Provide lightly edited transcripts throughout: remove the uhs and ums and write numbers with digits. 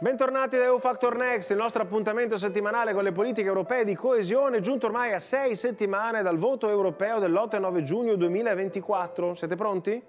Bentornati da EU Factor Next, il nostro appuntamento settimanale con le politiche europee di coesione, giunto ormai a 6 settimane dal voto europeo dell'8 e 9 giugno 2024. Siete pronti?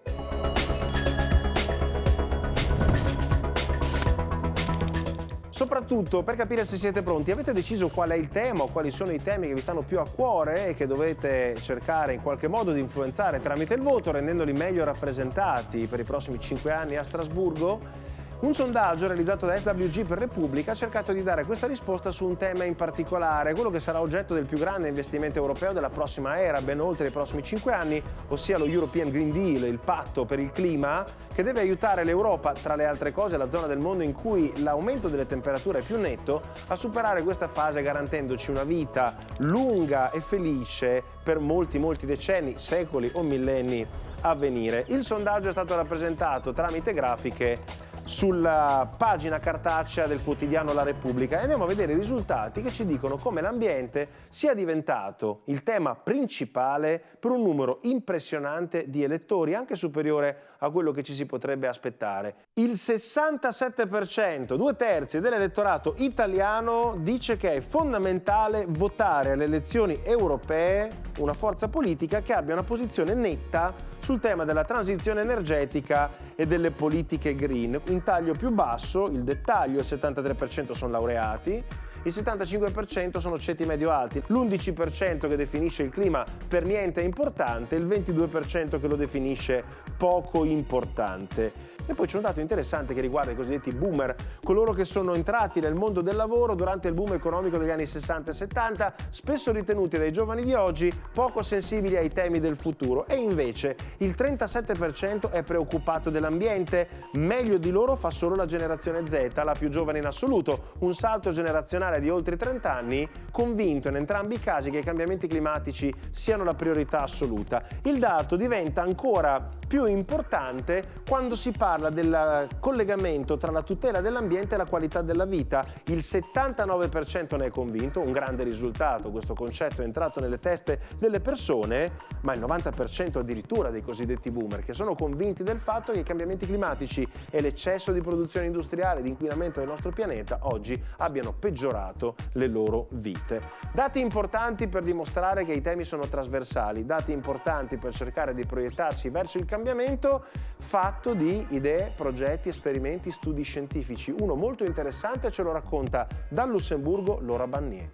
Soprattutto per capire se siete pronti, avete deciso qual è il tema o quali sono i temi che vi stanno più a cuore e che dovete cercare in qualche modo di influenzare tramite il voto, rendendoli meglio rappresentati per i prossimi 5 anni a Strasburgo? Un sondaggio realizzato da SWG per Repubblica ha cercato di dare questa risposta su un tema in particolare, quello che sarà oggetto del più grande investimento europeo della prossima era, ben oltre i prossimi 5 anni, ossia lo European Green Deal, il patto per il clima, che deve aiutare l'Europa, tra le altre cose, la zona del mondo in cui l'aumento delle temperature è più netto, a superare questa fase garantendoci una vita lunga e felice per molti decenni, secoli o millenni a venire. Il sondaggio è stato rappresentato tramite grafiche sulla pagina cartacea del quotidiano La Repubblica e andiamo a vedere i risultati che ci dicono come l'ambiente sia diventato il tema principale per un numero impressionante di elettori, anche superiore a quello che ci si potrebbe aspettare. Il 67%, 2/3 dell'elettorato italiano, dice che è fondamentale votare alle elezioni europee una forza politica che abbia una posizione netta sul tema della transizione energetica e delle politiche green. In taglio più basso, il dettaglio, il 73% sono laureati, il 75% sono ceti medio-alti, l'11% che definisce il clima per niente importante, il 22% che lo definisce poco importante. E poi c'è un dato interessante che riguarda i cosiddetti boomer, coloro che sono entrati nel mondo del lavoro durante il boom economico degli anni 60 e 70, spesso ritenuti dai giovani di oggi poco sensibili ai temi del futuro. E invece il 37% è preoccupato dell'ambiente, meglio di loro fa solo la generazione Z, la più giovane in assoluto, un salto generazionale di oltre 30 anni, convinto in entrambi i casi che i cambiamenti climatici siano la priorità assoluta. Il dato diventa ancora più importante quando si parla del collegamento tra la tutela dell'ambiente e la qualità della vita. Il 79% ne è convinto, un grande risultato, questo concetto è entrato nelle teste delle persone, ma il 90% addirittura dei cosiddetti boomer che sono convinti del fatto che i cambiamenti climatici e l'eccesso di produzione industriale, di inquinamento del nostro pianeta oggi abbiano peggiorato le loro vite. Dati importanti per dimostrare che i temi sono trasversali, dati importanti per cercare di proiettarsi verso il cambiamento, fatto di idee, progetti, esperimenti, studi scientifici. Uno molto interessante ce lo racconta dal Lussemburgo Laura Bannier.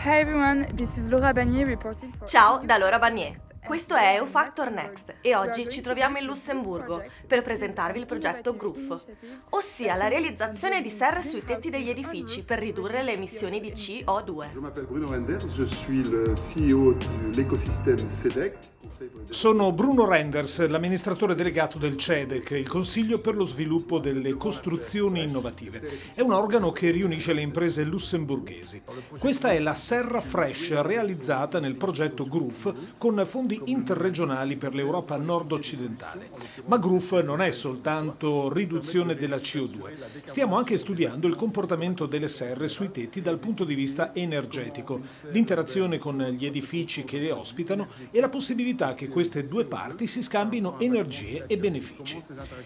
Hi everyone, this is Laura Bannier reporting for... Ciao da Laura Bannier. Questo è EU Factor Next e oggi ci troviamo in Lussemburgo per presentarvi il progetto GROOF, ossia la realizzazione di serre sui tetti degli edifici per ridurre le emissioni di CO2. Je m'appelle Bruno Renders, je suis le CEO de l'écosystème CEDEC. Sono Bruno Renders, l'amministratore delegato del CEDEC, il Consiglio per lo sviluppo delle costruzioni innovative. È un organo che riunisce le imprese lussemburghesi. Questa è la serra Fresh realizzata nel progetto GROOF con fondi interregionali per l'Europa nord-occidentale. Ma GROOF non è soltanto riduzione della CO2. Stiamo anche studiando il comportamento delle serre sui tetti dal punto di vista energetico, l'interazione con gli edifici che le ospitano e la possibilità che queste due parti si scambino energie e benefici.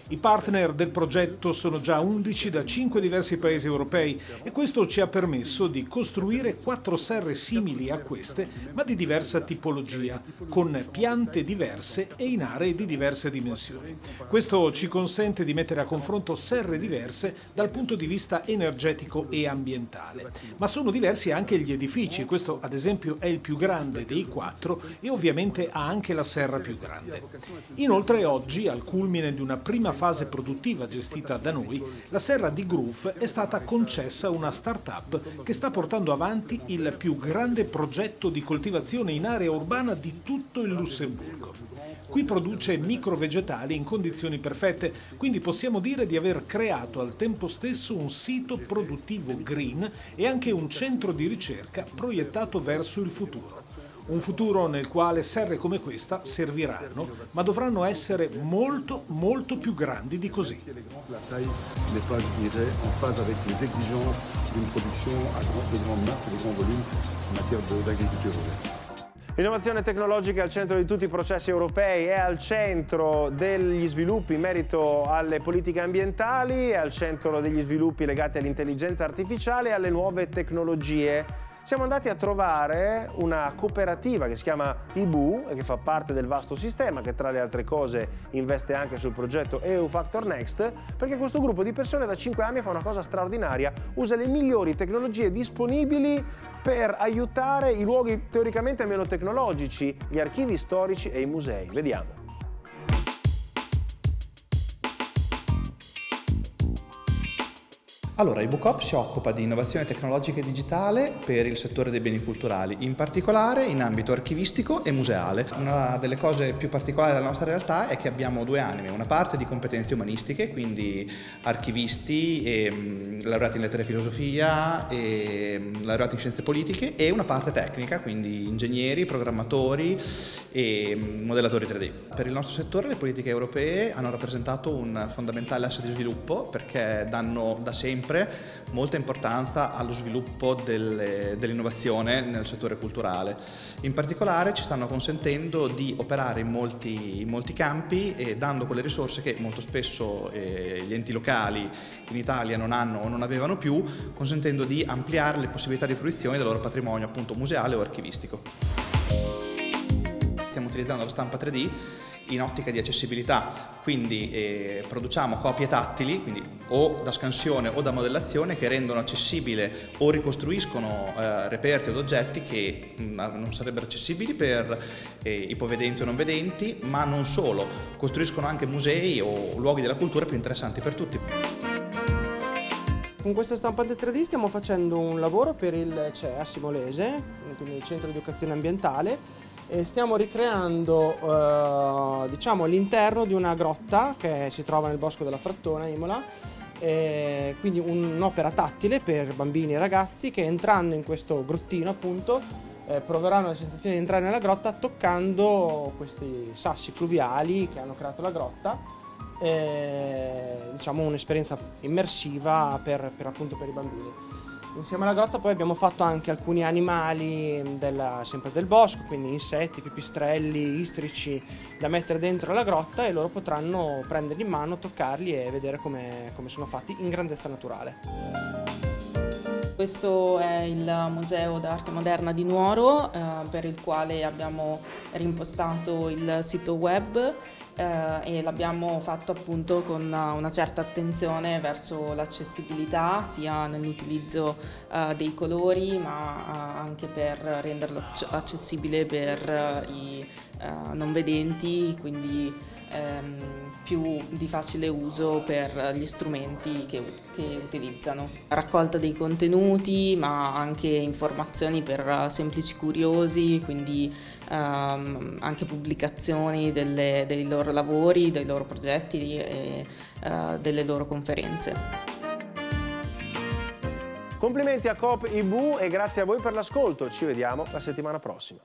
I partner del progetto sono già 11 da 5 diversi paesi europei e questo ci ha permesso di costruire 4 serre simili a queste, ma di diversa tipologia, con piante diverse e in aree di diverse dimensioni. Questo ci consente di mettere a confronto serre diverse dal punto di vista energetico e ambientale. Ma sono diversi anche gli edifici, questo ad esempio è il più grande dei 4 e ovviamente ha anche la serra più grande. Inoltre oggi, al culmine di una prima fase produttiva gestita da noi, la serra di GROOF è stata concessa a una start-up che sta portando avanti il più grande progetto di coltivazione in area urbana di tutto il Lussemburgo. Qui produce microvegetali in condizioni perfette, quindi possiamo dire di aver creato al tempo stesso un sito produttivo green e anche un centro di ricerca proiettato verso il futuro. Un futuro nel quale serre come questa serviranno, ma dovranno essere molto più grandi di così. La taille n'est pas, je dirais, en phase avec les exigences d'une production de grande masse et de grand volume en matière d'agriculture verte. L'innovazione tecnologica è al centro di tutti i processi europei, è al centro degli sviluppi in merito alle politiche ambientali, è al centro degli sviluppi legati all'intelligenza artificiale e alle nuove tecnologie. Siamo andati a trovare una cooperativa che si chiama IBU e che fa parte del vasto sistema, che tra le altre cose investe anche sul progetto EU Factor Next, perché questo gruppo di persone da 5 anni fa una cosa straordinaria, usa le migliori tecnologie disponibili per aiutare i luoghi teoricamente meno tecnologici, gli archivi storici e i musei. Vediamo. Allora, IBUCOP si occupa di innovazione tecnologica e digitale per il settore dei beni culturali, in particolare in ambito archivistico e museale. Una delle cose più particolari della nostra realtà è che abbiamo due anime, una parte di competenze umanistiche, quindi archivisti, laureati in lettere e filosofia, laureati in scienze politiche, e una parte tecnica, quindi ingegneri, programmatori e modellatori 3D. Per il nostro settore le politiche europee hanno rappresentato un fondamentale asse di sviluppo perché danno da sempre molta importanza allo sviluppo dell'innovazione nel settore culturale. In particolare ci stanno consentendo di operare in molti campi e dando quelle risorse che molto spesso gli enti locali in Italia non hanno o non avevano più, consentendo di ampliare le possibilità di fruizione del loro patrimonio appunto museale o archivistico. Stiamo utilizzando la stampa 3D in ottica di accessibilità, quindi produciamo copie tattili, quindi o da scansione o da modellazione, che rendono accessibile o ricostruiscono reperti od oggetti che non sarebbero accessibili per ipovedenti o non vedenti, ma non solo, costruiscono anche musei o luoghi della cultura più interessanti per tutti. Con questa stampante 3D stiamo facendo un lavoro per il CEA Simolese, quindi il Centro di Educazione Ambientale, e stiamo ricreando diciamo, l'interno di una grotta che si trova nel bosco della Frattona, Imola, quindi un'opera tattile per bambini e ragazzi che entrando in questo grottino appunto proveranno la sensazione di entrare nella grotta toccando questi sassi fluviali che hanno creato la grotta. Diciamo un'esperienza immersiva appunto per i bambini. Insieme alla grotta poi abbiamo fatto anche alcuni animali sempre del bosco, quindi insetti, pipistrelli, istrici da mettere dentro la grotta, e loro potranno prenderli in mano, toccarli e vedere come sono fatti in grandezza naturale. Questo è il Museo d'Arte Moderna di Nuoro, per il quale abbiamo reimpostato il sito web e l'abbiamo fatto appunto con una certa attenzione verso l'accessibilità, sia nell'utilizzo dei colori, ma anche per renderlo accessibile per i non vedenti, quindi più di facile uso per gli strumenti che utilizzano. Raccolta dei contenuti, ma anche informazioni per semplici curiosi, quindi anche pubblicazioni dei loro lavori, dei loro progetti e delle loro conferenze. Complimenti a Coop IBU e grazie a voi per l'ascolto. Ci vediamo la settimana prossima.